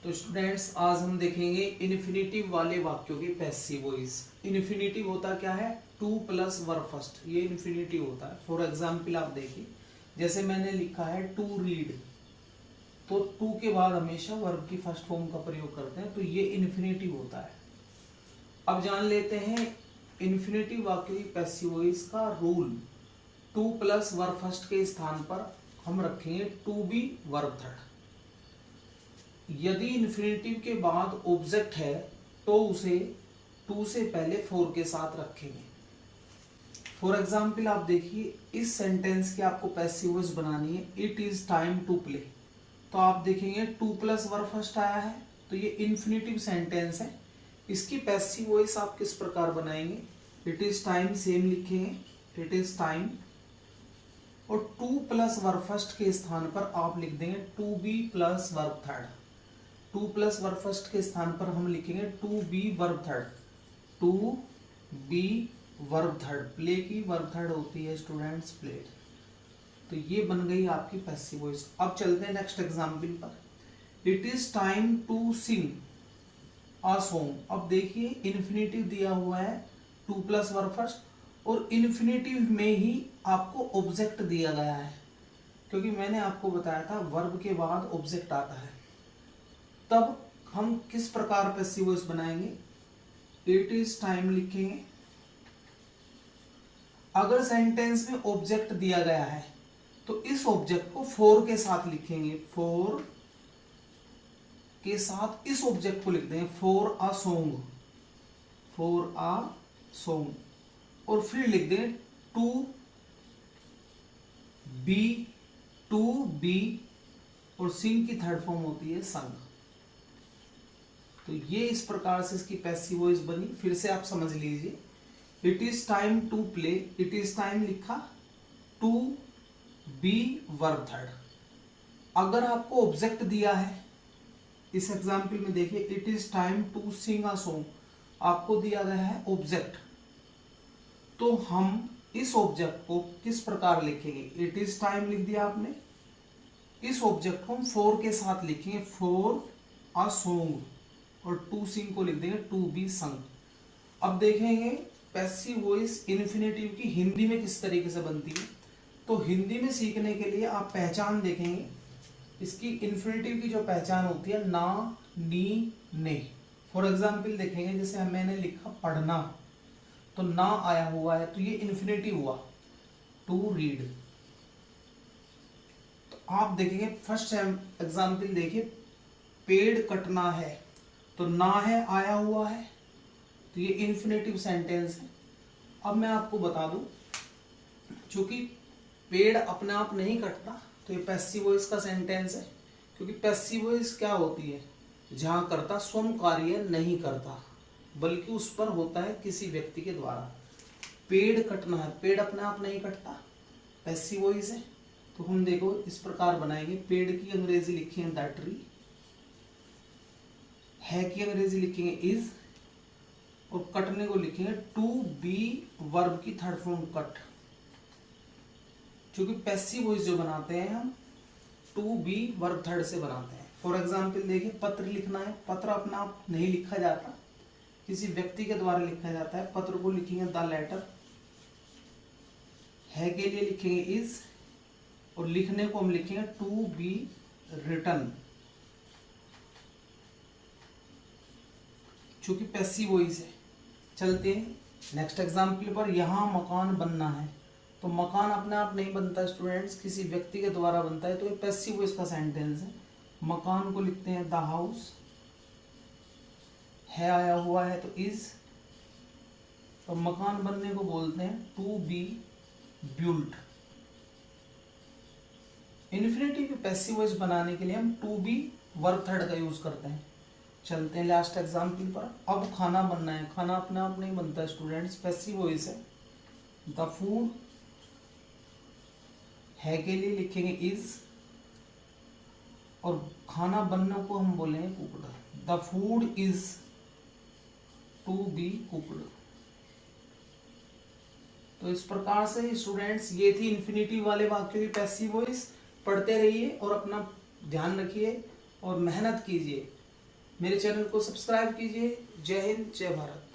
तो स्टूडेंट्स आज हम देखेंगे इन्फिनिटिव वाले वाक्यों की पैसिव वॉइस। इन्फिनिटिव होता क्या है? टू प्लस वर्ब फर्स्ट, ये इन्फिनिटिव होता है। फॉर एग्जाम्पल आप देखिए, जैसे मैंने लिखा है टू रीड, तो टू के बाद हमेशा वर्ब की फर्स्ट फॉर्म का प्रयोग करते हैं, तो ये इन्फिनिटिव होता है। अब जान लेते हैं इन्फिनिटिव वाक्यों की पैसिव वॉइस का rule. To plus verb first के स्थान पर हम रखेंगे टू बी वर्ब थर्ड। यदि इन्फिनिटिव के बाद ऑब्जेक्ट है तो उसे टू से पहले फोर के साथ रखेंगे। फॉर एग्जाम्पल आप देखिए, इस सेंटेंस की आपको पैसिव वॉइस बनानी है, it is time to play. तो आप देखेंगे टू प्लस वर्ब फर्स्ट आया है, तो ये इन्फिनिटिव सेंटेंस है। इसकी पैसिव वॉइस आप किस प्रकार बनाएंगे? इट इज टाइम सेम लिखेंगे, इट इज टाइम, और टू प्लस वर्ब फर्स्ट के स्थान पर आप लिख देंगे to be plus verb third. To plus verb first के स्थान पर हम लिखेंगे to be verb third, to be verb third. Play की वर्ब थर्ड होती है स्टूडेंट्स प्लेड। तो ये बन गई आपकी पैसिव वॉइस। अब चलते हैं नेक्स्ट एग्जाम्पल पर। It is time to sing a song. अब देखिए इन्फिनिटिव दिया हुआ है टू प्लस वर्ब फर्स्ट, और इन्फिनिटिव में ही आपको ऑब्जेक्ट दिया गया है, क्योंकि मैंने आपको बताया था वर्ब के बाद ऑब्जेक्ट आता है। तब हम किस प्रकार पैसिव वॉइस बनाएंगे? इट इज टाइम लिखेंगे। अगर सेंटेंस में ऑब्जेक्ट दिया गया है तो इस ऑब्जेक्ट को फोर के साथ लिखेंगे, फोर के साथ इस ऑब्जेक्ट को लिख देंगे for a song, for a song, और फिर लिख देंगे टू बी, और सिंग की थर्ड फॉर्म होती है संग। तो ये इस प्रकार से इसकी पैसिव वॉइस बनी। फिर से आप समझ लीजिए, it is time to play, it is time लिखा, टू बी वर्ब थर्ड। अगर आपको ऑब्जेक्ट दिया है, इस एग्जाम्पल में देखिए it is time to sing a song, आपको दिया गया है ऑब्जेक्ट, तो हम इस ऑब्जेक्ट को किस प्रकार लिखेंगे? इट इज टाइम लिख दिया आपने, इस ऑब्जेक्ट को हम फोर के साथ लिखेंगे, फोर अ सॉन्ग, और टू सिंग को लिख देंगे टू बी संग। अब देखेंगे पैसिव वॉइस इन्फिनिटिव की हिंदी में किस तरीके से बनती है। तो हिंदी में सीखने के लिए आप पहचान देखेंगे, इसकी इन्फिनिटिव की जो पहचान होती है ना, नी, ने। फॉर एग्जाम्पल देखेंगे, जैसे मैंने लिखा पढ़ना, तो ना आया हुआ है, तो ये इन्फिनिटिव हुआ, टू रीड। तो आप देखेंगे फर्स्ट एग्जाम्पल देखिए, पेड़ कटना है, तो ना है आया हुआ है, तो ये इन्फिनिटिव सेंटेंस है। अब मैं आपको बता दूं, चूंकि पेड़ अपने आप नहीं कटता, तो ये पैसिव वॉइस का सेंटेंस है। क्योंकि पैसिव वॉइस क्या होती है? जहां करता स्वयं कार्य नहीं करता, बल्कि उस पर होता है किसी व्यक्ति के द्वारा। पेड़ कटना है, पेड़ अपने आप नहीं कटता, पैसिव वॉइस है। तो हम देखो इस प्रकार बनाएंगे, पेड़ की अंग्रेजी लिखेंगे द ट्री, है की अंग्रेजी लिखेंगे इज, और कटने को लिखेंगे टू बी वर्ब की थर्ड फॉर्म कट। क्योंकि पैसिव वॉइस जो बनाते हैं हम टू बी वर्ब थर्ड से बनाते हैं। फॉर एग्जाम्पल देखिए, पत्र लिखना है, पत्र अपना आप नहीं लिखा जाता, किसी व्यक्ति के द्वारा लिखा जाता है। पत्र को लिखेंगे द लेटर, है के लिए लिखेंगे इज, और लिखने को हम लिखेंगे टू बी रिटन, चूंकि पैसिव वॉइस है। चलते हैं नेक्स्ट एग्जाम्पल पर। यहां मकान बनना है, तो मकान अपने आप नहीं बनता स्टूडेंट्स, किसी व्यक्ति के द्वारा बनता है, तो ये पैसिव वॉइस का सेंटेंस है। मकान को लिखते हैं द हाउस, है आया हुआ है तो इज, तो मकान बनने को बोलते हैं टू बी बिल्ट। इन्फिनिटिव की पैसिव वॉइस बनाने के लिए हम टू बी वर्ब थर्ड का यूज करते हैं। चलते हैं लास्ट एग्जाम्पल पर। अब खाना बनना है, खाना अपने आप नहीं बनता स्टूडेंट्स, पैसिव वॉइस है। द फूड, है के लिए लिखेंगे इज, और खाना बनने को हम बोलेंगे cooked. The food is to be cooked. तो इस प्रकार से स्टूडेंट्स ये थी इन्फिनिटिव वाले वाक्यों की पैसिव वॉइस। पढ़ते रहिए और अपना ध्यान रखिए और मेहनत कीजिए। मेरे चैनल को सब्सक्राइब कीजिए। जय हिंद, जय भारत।